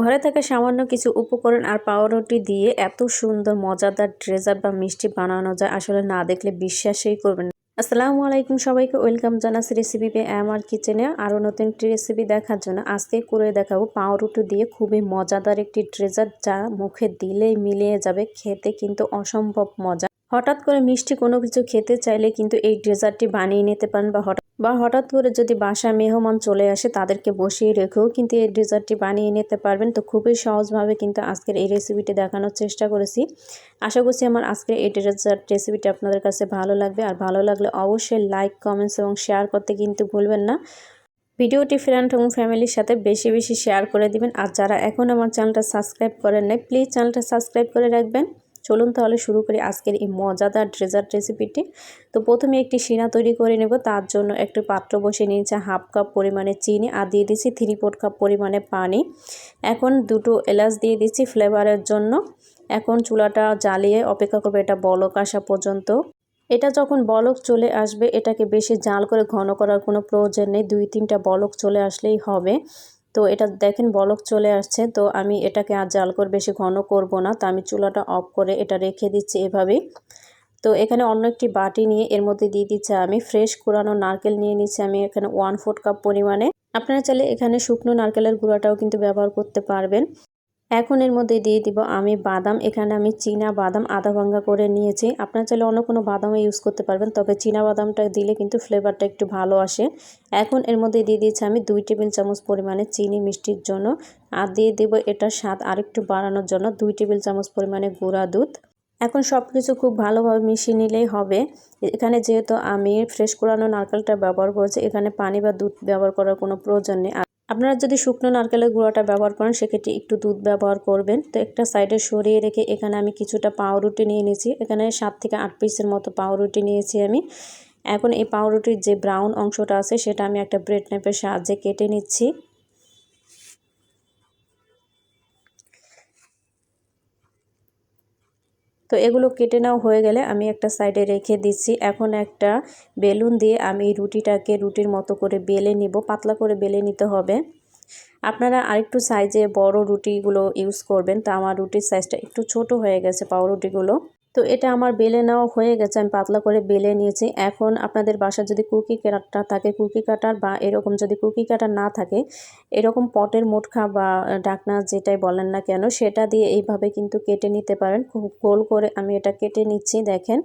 ঘরে থাকা সামান্য কিছু উপকরণ আর পাউরুটি দিয়ে এত সুন্দর মজাদার ডেজার্ট বা মিষ্টি বানানো যায়, আসলে না দেখলে বিশ্বাসই করবেন না। আসসালামু আলাইকুম, সবাইকে ওয়েলকাম জানাচ্ছি রেসিপি পে আমার কিচেনে। আরও নতুন একটি রেসিপি দেখার জন্য আজকে করে দেখাবো পাউরুটি দিয়ে খুবই মজাদার একটি ডেজার্ট, যা মুখে দিলেই মিলিয়ে যাবে। খেতে কিন্তু অসম্ভব মজা। হঠাৎ করে মিষ্টি কোনো কিছু খেতে চাইলে কিন্তু এই ডেজার্টটি বানিয়ে নিতে পারেন, বা হঠাৎ করে যদি বাসায় মেহমান চলে আসে তাদেরকে বসিয়ে রেখেও কিন্তু এই ডেজার্টটি বানিয়ে নিতে পারবেন। তো খুবই সহজভাবে কিন্তু আজকের এই রেসিপিটি দেখানোর চেষ্টা করেছি। আশা করছি আমার আজকের এই ডেজার্ট রেসিপিটি আপনাদের কাছে ভালো লাগবে, আর ভালো লাগলে অবশ্যই লাইক, কমেন্টস এবং শেয়ার করতে কিন্তু ভুলবেন না। ভিডিওটি ফ্রেন্ড এবং ফ্যামিলির সাথে বেশি বেশি শেয়ার করে দিবেন। আর যারা এখন আমার চ্যানেলটা সাবস্ক্রাইব করেন নাই, প্লিজ চ্যানেলটা সাবস্ক্রাইব করে রাখবেন। চলুন তাহলে শুরু করি আজকের এই মজাদার ডেজার্ট রেসিপিটি। তো প্রথমে একটি শিরা তৈরি করে নেব। তার জন্য একটি পাত্র বসে নিয়েছে, হাফ কাপ পরিমাণে চিনি আর দিয়ে দিচ্ছি 3/4 কাপ পরিমাণে পানি। এখন দুটো এলাচ দিয়ে দিচ্ছি ফ্লেভারের জন্য। এখন চুলাটা জ্বালিয়ে অপেক্ষা করবে এটা বলক আসা পর্যন্ত। এটা যখন বলক চলে আসবে, এটাকে বেশি জাল করে ঘন করার কোনো প্রয়োজন নেই, 2-3টা বলক চলে আসলেই হবে। তো এটা দেখেন বলক চলে আসছে, তো আমি এটাকে আর জাল করে বেশি ঘন করব না। তো আমি চুলাটা অফ করে এটা রেখে দিচ্ছি এভাবেই। তো এখানে অন্য একটি বাটি নিয়ে এর মধ্যে দিয়ে দিচ্ছি আমি ফ্রেশ কোরানো নারকেল নিয়ে নিচ্ছি আমি এখানে 1/4 কাপ পরিমাণে। আপনারা চাইলে এখানে শুকনো নারকেলের গুঁড়াটাও কিন্তু ব্যবহার করতে পারবেন। এখন এর মধ্যে দিয়ে দিব আমি বাদাম। এখানে আমি চীনা বাদাম আধা ভাঙ্গা করে নিয়েছি। আপনারা চাইলে অন্য কোনো বাদামও ইউজ করতে পারবেন, তবে চীনা বাদামটা দিলে কিন্তু ফ্লেভারটা একটু ভালো আসে। এখন এর মধ্যে দিয়ে দিয়েছি আমি 2 টেবিল চামচ পরিমাণে চিনি মিষ্টির জন্য, আর দিয়ে দেব এটার স্বাদ আরেকটু বাড়ানোর জন্য 2 টেবিল চামচ পরিমাণে গুঁড়া দুধ। এখন সব কিছু খুব ভালোভাবে মিশিয়ে নিলেই হবে। এখানে যেহেতু আমি ফ্রেশ কোরানো নারকেলটা ব্যবহার করেছি, এখানে পানি বা দুধ ব্যবহার করার কোনো প্রয়োজন নেই। আপনারা যদি শুকনো নারকেলের গুঁড়াটা ব্যবহার করেন সেক্ষেত্রে একটু দুধ ব্যবহার করবেন। তো একটা সাইডে সরিয়ে রেখে এখানে আমি কিছুটা পাউরুটি নিয়ে নিয়েছি। এখানে 7 থেকে 8 পিসের মতো পাউরুটি নিয়েছি আমি। এখন এই পাউরুটির যে ব্রাউন অংশটা আছে সেটা আমি একটা ব্রেড নাইফের সাহায্যে কেটে নিচ্ছি। তো এগুলো কেটে নেওয়া হয়ে গেলে আমি একটা সাইডে রেখে দিচ্ছি। এখন একটা বেলুন দিয়ে আমি রুটিটাকে রুটির মতো করে বেলে নিব, পাতলা করে বেলে নিতে হবে। আপনারা আরেকটু সাইজে বড় রুটিগুলো ইউজ করবেন। তো আমার রুটির সাইজটা একটু ছোট হয়ে গেছে পাউরুটিগুলো। তো এটা আমার বেলে নেওয়া হয়ে গেছে, আমি পাতলা করে বেলে নিয়েছি। এখন আপনাদের বাসায় যদি কুকি কাটার থাকে, কুকি কাটার, বা এরকম যদি কুকি কাটার না থাকে, এরকম পটের মুটখা বা ঢাকনা যেটাই বলেন না কেন, সেটা দিয়ে এইভাবে কিন্তু কেটে নিতে পারেন। খুব গোল করে আমি এটা কেটে নিচ্ছি, দেখেন।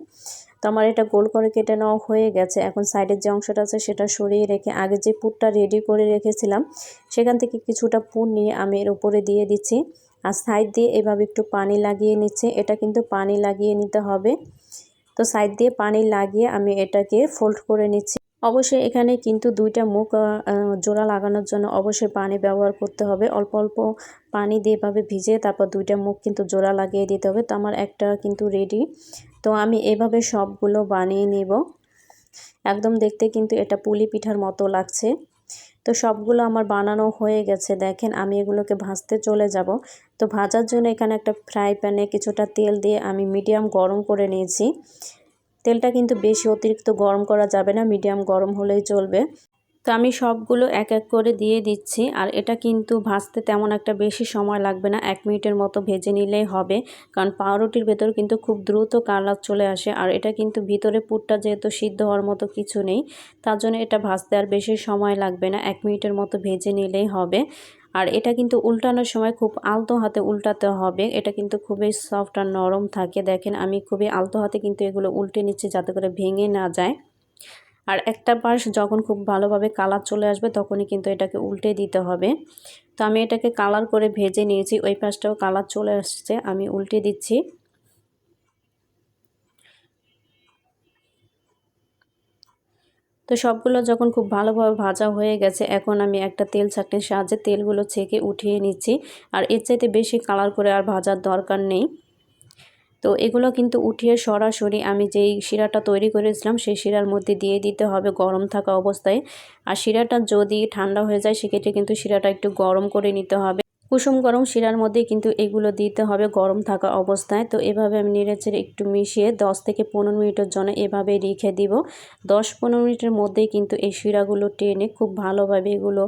তো আমার এটা গোল করে কেটে নেওয়া হয়ে গেছে। এখন সাইডের যে অংশটা আছে সেটা সরিয়ে রেখে আগে যে পুরটা রেডি করে রেখেছিলাম সেখান থেকে কিছুটা পুর নিয়ে আমি এর উপরে দিয়ে দিচ্ছি, আর সাইড দিয়ে এভাবে একটু পানি লাগিয়ে নিচ্ছে। এটা কিন্তু পানি লাগিয়ে নিতে হবে। তো সাইড দিয়ে পানি লাগিয়ে আমি এটাকে ফোল্ড করে নিচ্ছি। অবশ্যই এখানে কিন্তু 2টা মুখ জোড়া লাগানোর জন্য অবশ্যই পানি ব্যবহার করতে হবে। অল্প অল্প পানি দিয়ে এভাবে ভিজিয়ে তারপর 2টা মুখ কিন্তু জোড়া লাগিয়ে দিতে হবে। তো আমার একটা কিন্তু রেডি। তো আমি এভাবে সবগুলো বানিয়ে নিব। একদম দেখতে কিন্তু এটা পুলি পিঠার মতো লাগছে। তো সবগুলো আমার বানানো হয়ে গেছে, দেখেন। আমি এগুলোকে ভাজতে চলে যাব। তো ভাজার জন্য এখানে একটা ফ্রাই প্যানে কিছুটা তেল দিয়ে আমি মিডিয়াম গরম করে নিয়েছি। তেলটা কিন্তু বেশি অতিরিক্ত গরম করা যাবে না, মিডিয়াম গরম হলেই চলবে। তো আমি সবগুলো এক এক করে দিয়ে দিচ্ছি, আর এটা কিন্তু ভাজতে তেমন একটা বেশি সময় লাগবে না, 1 মিনিটের মতো ভেজে নিলেই হবে। কারণ পাউরুটির ভেতর কিন্তু খুব দ্রুত কালার চলে আসে, আর এটা কিন্তু ভিতরে পুরটা যেহেতু সিদ্ধ হওয়ার মতো কিছু নেই, তার জন্য এটা ভাজতে আর বেশি সময় লাগবে না, 1 মিনিটের মতো ভেজে নিলেই হবে। আর এটা কিন্তু উল্টানোর সময় খুব আলতো হাতে উল্টাতে হবে, এটা কিন্তু খুবই সফট আর নরম থাকে। দেখেন আমি খুবই আলতো হাতে কিন্তু এগুলো উল্টে নিচ্ছি যাতে করে ভেঙে না যায়। আর একটা পাশ যখন খুব ভালোভাবে কালার চলে আসবে তখনই কিন্তু এটাকে উল্টে দিতে হবে। তো আমি এটাকে কালার করে ভেজে নিয়েছি, ওই পাশটাও কালার চলে আসছে, আমি উল্টে দিচ্ছি। তো সবগুলো যখন খুব ভালোভাবে ভাজা হয়ে গেছে, এখন আমি একটা তেল ছাঁকনির সাহায্যে তেলগুলো ছেঁকে উঠিয়ে নিচ্ছি। আর এর চাইতে বেশি কালার করে আর ভাজার দরকার নেই। তো এগুলো কিন্তু উঠিয়ে সরাসরি আমি যেই শিরাটা তৈরি করেছিলাম সেই শিরার মধ্যে দিয়ে দিতে হবে গরম থাকা অবস্থায়। আর শিরাটা যদি ঠান্ডা হয়ে যায় সেক্ষেত্রে কিন্তু শিরাটা একটু গরম করে নিতে হবে। কুসুম গরম শিরার মধ্যে কিন্তু এগুলো দিতে হবে গরম থাকা অবস্থায়। তো এভাবে আমি নেড়েচেড়ে একটু মিশিয়ে 10 থেকে 15 মিনিটের জন্য এভাবে রেখে দিব। 10-15 মিনিটের মধ্যেই কিন্তু এই শিরাগুলো টেনে খুব ভালোভাবে এগুলো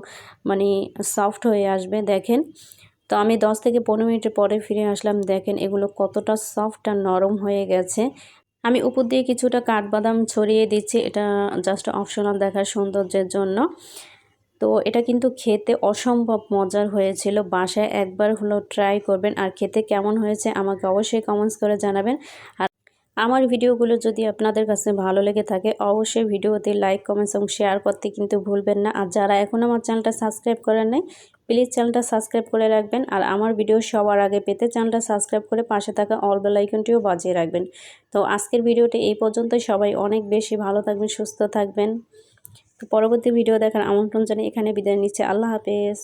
মানে সফট হয়ে আসবে, দেখেন। তো আমি 10 থেকে 15 মিনিট পরে ফিরে আসলাম। দেখেন এগুলো কতটা সফট আর নরম হয়ে গেছে। আমি উপর দিয়ে কিছুটা কাঠবাদাম ছড়িয়ে দিচ্ছি, এটা জাস্ট অপশনাল দেখার সৌন্দর্যের জন্য। তো এটা কিন্তু খেতে অসম্ভব মজার হয়েছিল। বাসায় একবার হলেও ট্রাই করবেন, আর খেতে কেমন হয়েছে আমাকে অবশ্যই কমেন্টস করে জানাবেন। আর আমার ভিডিওগুলো যদি আপনাদের কাছে ভালো লেগে থাকে অবশ্যই ভিডিওতে লাইক, কমেন্টস এবং শেয়ার করতে কিন্তু ভুলবেন না। আর যারা এখনও আমার চ্যানেলটা সাবস্ক্রাইব করেন নাই প্লিজ চ্যানেলটা সাবস্ক্রাইব করে রাখবেন। আর আমার ভিডিও সবার আগে পেতে চ্যানেলটা সাবস্ক্রাইব করে পাশে থাকা অল বেল আইকনটিও বাজিয়ে রাখবেন। তো আজকের ভিডিওটি এই পর্যন্তই। সবাই অনেক বেশি ভালো থাকবেন, সুস্থ থাকবেন। তো পরবর্তী ভিডিও দেখার আমন্ত্রণ জানিয়ে এখানে বিদায় নিচ্ছি। আল্লাহ হাফেজ।